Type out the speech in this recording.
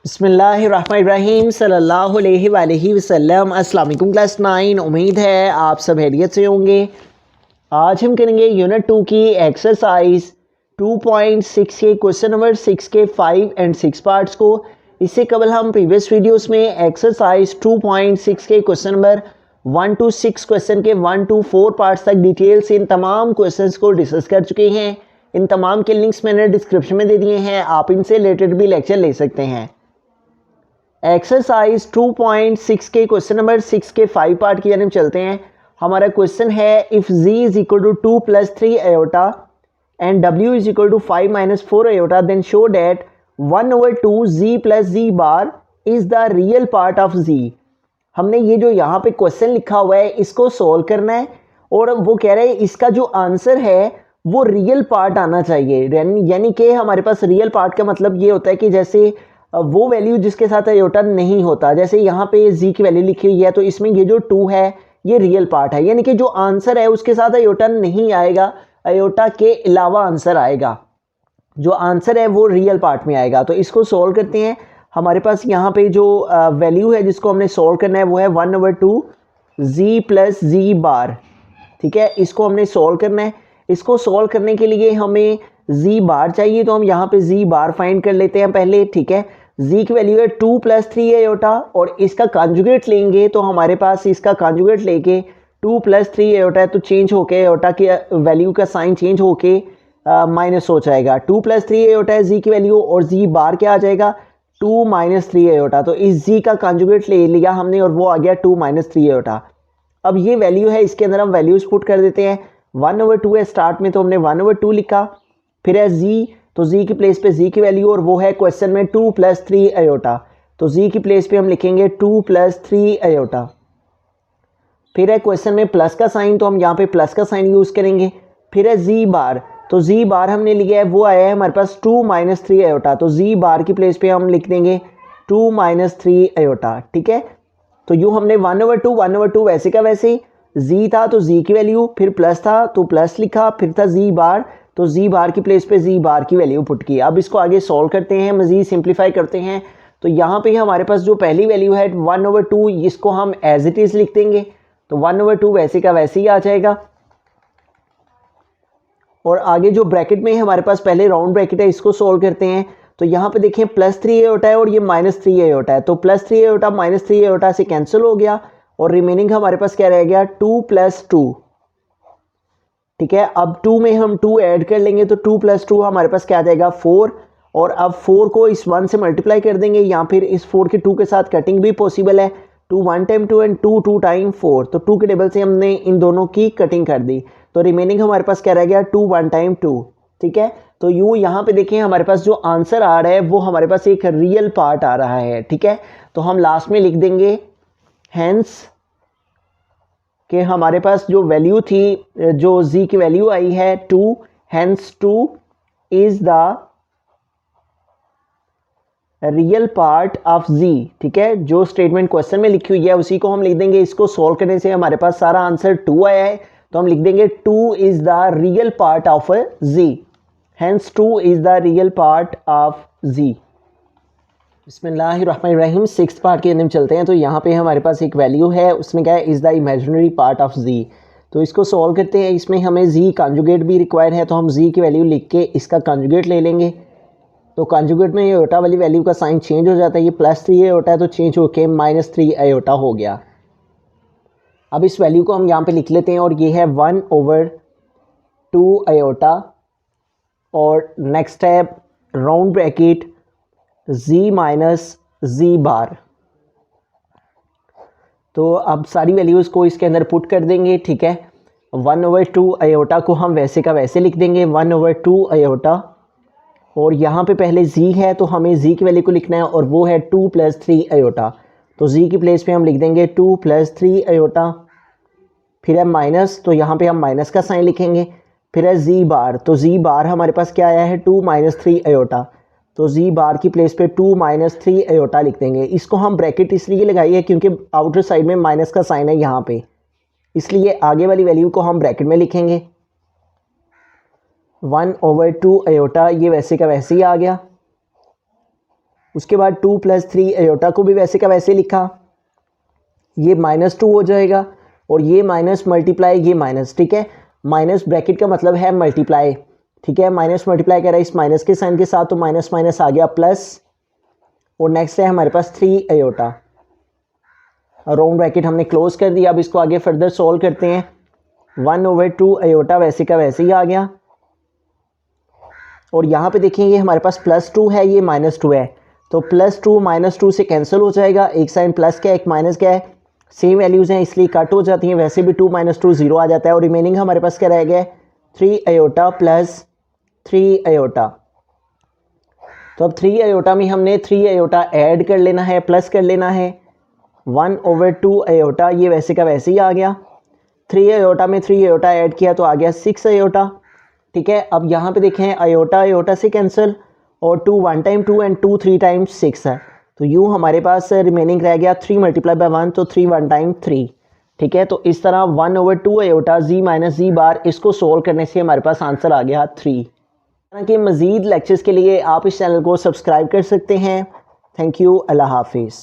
बिस्मिल्लाहिर्रहमानिर्रहीम सल्लल्लाहु अलैहि वसल्लम। अस्सलाम वालेकुम क्लास 9। उम्मीद है आप सब खैरियत से होंगे। आज हम करेंगे यूनिट 2 की एक्सरसाइज 2.6 के क्वेश्चन नंबर 6 के 5 एंड 6 पार्ट्स को। इससे कबल हम प्रीवियस वीडियोस में एक्सरसाइज 2.6 के क्वेश्चन नंबर 1 to 6 क्वेश्चन के 1 to 4 पार्ट्स तक डिटेल से इन तमाम क्वेश्चंस को डिस्कस कर चुके हैं। इन तमाम के लिंक्स मैंने डिस्क्रिप्शन में दे दिए हैं, आप इनसे रिलेटेड भी लेक्चर ले सकते हैं। एक्सरसाइज 2.6 के क्वेश्चन नंबर 6 के 5 पार्ट की जानब चलते हैं। हमारा क्वेश्चन है if z is equal to 2 + 3 iota and w is equal to 5 - 4 iota then show that 1/2 z + z bar is the real part of z। हमने ये जो यहाँ पे क्वेश्चन लिखा हुआ है इसको सोल्व करना है और वो कह रहे हैं इसका जो आंसर है वो रियल पार्ट आना चाहिए। यानी कि हमारे पास रियल पार्ट का मतलब ये होता है कि जैसे वो वैल्यू जिसके साथ आयोटा नहीं होता, जैसे यहाँ पे z की वैल्यू लिखी हुई है तो इसमें ये जो 2 है ये रियल पार्ट है, यानी कि जो आंसर है उसके साथ आयोटा नहीं आएगा, आयोटा के अलावा आंसर आएगा। जो आंसर है वो रियल पार्ट में आएगा। तो इसको सॉल्व करते हैं। हमारे पास यहाँ पे जो वैल्यू है जिसको हमने सॉल्व करना है वो है 1/2 z + z बार। ठीक है, इसको हमने सॉल्व करना है। इसको सॉल्व करने के लिए हमें z बार चाहिए, तो हम यहाँ पे z बार फाइंड कर लेते हैं पहले। ठीक है, z की वैल्यू है 2 + 3 आयोटा और इसका कॉन्जुगेट लेंगे तो हमारे पास इसका कॉन्जुगेट लेके 2 + 3 आयोटा है तो चेंज होके आयोटा की वैल्यू का साइन चेंज होके माइनस हो जाएगा। 2 + 3 आयोटा है z की वैल्यू और z बार क्या आ जाएगा 2 - 3 आयोटा। तो इस z का कॉन्जुगेट ले लिया हमने और वो आ गया 2 - 3 आयोटा। अब ये वैल्यू है, इसके अंदर हम वैल्यूज पुट कर देते हैं। 1/2 है स्टार्ट में तो हमने 1/2 लिखा, फिर है z तो z की प्लेस पे z की वैल्यू और वो है क्वेश्चन में 2 + 3 आयोटा, तो z की प्लेस पे हम लिखेंगे 2 + 3 आयोटा। फिर है क्वेश्चन में प्लस का साइन तो हम यहाँ पे प्लस का साइन यूज़ करेंगे। फिर है z बार, तो z बार हमने लिया है वो आया है हमारे पास 2 - 3 आयोटा, तो z बार की प्लेस पे हम लिख देंगे 2 - 3 आयोटा। ठीक है, तो यूँ हमने 1/2 वैसे का वैसे ही, z था तो z की वैल्यू, फिर प्लस था तो प्लस लिखा, फिर था z बार तो z बार की प्लेस पे z बार की वैल्यू पुट की। अब इसको आगे सॉल्व करते हैं, मज़ीद सिंप्लीफाई करते हैं। तो यहाँ पे हमारे पास जो पहली वैल्यू है 1/2 इसको हम एज इट इज़ लिख देंगे, तो 1/2 वैसे का वैसे ही आ जाएगा। और आगे जो ब्रैकेट में हमारे पास पहले राउंड ब्रैकेट है इसको सॉल्व करते हैं। तो यहाँ पे देखें +3 आयोटा है और ये -3 आयोटा है, तो +3 आयोटा -3 आयोटा से कैंसिल हो गया और रिमेनिंग हमारे पास क्या रह गया 2 + 2। ठीक है, अब 2 में हम 2 ऐड कर लेंगे तो 2 + 2 हमारे पास क्या आ जाएगा 4, और अब 4 को इस 1 से मल्टीप्लाई कर देंगे या फिर इस 4 के 2 के साथ कटिंग भी पॉसिबल है। 2 1 टाइम 2 एंड 2 2 टाइम 4, तो 2 के टेबल से हमने इन दोनों की कटिंग कर दी, तो रिमेनिंग हमारे पास क्या रह गया 2 1 टाइम 2। ठीक है, तो यूँ यहाँ पे देखें हमारे पास जो आंसर आ रहा है वो हमारे पास एक रियल पार्ट आ रहा है। ठीक है, तो हम लास्ट में लिख देंगे हैंस कि हमारे पास जो वैल्यू थी, जो z की वैल्यू आई है 2, hence 2 is the real part of z। ठीक है, जो स्टेटमेंट क्वेश्चन में लिखी हुई है उसी को हम लिख देंगे। इसको सॉल्व करने से हमारे पास सारा आंसर 2 आया है, तो हम लिख देंगे 2 is the real part of z, hence 2 is the real part of z। बिस्मिल्लाहिर्रहमानिर्रहीम, 6th पार्ट के अंदर चलते हैं। तो यहाँ पे हमारे पास एक वैल्यू है, उसमें क्या है is the imaginary part of z। तो इसको सॉल्व करते हैं। इसमें हमें z कॉन्जुगेट भी रिक्वायर है, तो हम z की वैल्यू लिख के इसका कॉन्जुगेट ले लेंगे। तो कॉन्जुगेट में आयोटा वाली वैल्यू का साइन चेंज हो जाता है, ये +3 आयोटा है तो चेंज होके -3 आयोटा हो गया। अब इस वैल्यू को हम यहाँ पे लिख लेते हैं और ये है 1/2 आयोटा और नेक्स्ट है राउंड ब्रैकेट z - z बार। तो अब सारी वैल्यूज़ को इसके अंदर पुट कर देंगे। ठीक है, 1/2 आयोटा को हम वैसे का वैसे लिख देंगे 1/2 आयोटा, और यहाँ पे पहले z है तो हमें z की वैल्यू को लिखना है और वो है 2 + 3 आयोटा, तो z की प्लेस पे हम लिख देंगे 2 + 3 आयोटा। फिर है माइनस, तो यहाँ पे हम माइनस का साइन लिखेंगे। फिर है z बार, तो z बार हमारे पास क्या आया है 2 - 3 आयोटा, तो z बार की प्लेस पे 2 - 3 आयोटा लिख देंगे। इसको हम ब्रैकेट इसलिए लगाई है क्योंकि आउटर साइड में माइनस का साइन है यहाँ पे, इसलिए आगे वाली वैल्यू को हम ब्रैकेट में लिखेंगे। 1/2 आयोटा ये वैसे का वैसे ही आ गया। उसके बाद 2 + 3 आयोटा को भी वैसे का वैसे लिखा, ये -2 हो जाएगा और ये माइनस मल्टीप्लाई ये माइनस, ठीक है। माइनस ब्रैकेट का मतलब है मल्टीप्लाई, ठीक है। माइनस मल्टीप्लाई कर रहा है इस माइनस के साइन के साथ, तो माइनस माइनस आ गया प्लस, और नेक्स्ट है हमारे पास 3 आयोटा। राउंड ब्रैकेट हमने क्लोज कर दिया। अब इसको आगे फर्दर सोल्व करते हैं। 1/2 आयोटा वैसे का वैसे ही आ गया, और यहाँ पे देखें ये हमारे पास +2 है, ये -2 है, तो +2 -2 से कैंसिल हो जाएगा। एक साइन प्लस का एक माइनस का है, सेम वैल्यूज़ हैं इसलिए कट हो जाती हैं। वैसे भी 2 - 2 0 आ जाता है, और रिमेनिंग हमारे पास क्या रह गया 3 आयोटा + 3 आयोटा। तो अब 3 आयोटा में हमने 3 आयोटा ऐड कर लेना है, प्लस कर लेना है। 1/2 आयोटा ये वैसे का वैसे ही आ गया। 3 आयोटा में 3 आयोटा ऐड किया तो आ गया 6 आयोटा, ठीक है। अब यहाँ पे देखें आयोटा आयोटा से कैंसिल, और 2 1 टाइम 2 एंड 2 3 टाइम्स 6 है, तो यूँ हमारे पास रिमेनिंग रह गया 3 × 1, तो 3 1 टाइम 3, ठीक है। तो इस तरह 1/2 आयोटा z - z बार, इसको सोल्व करने से हमारे पास आंसर आ गया 3। इस तरह के मज़ीद लेक्चर्स के लिए आप इस चैनल को सब्सक्राइब कर सकते हैं। थैंक यू, अल्लाह हाफिज़।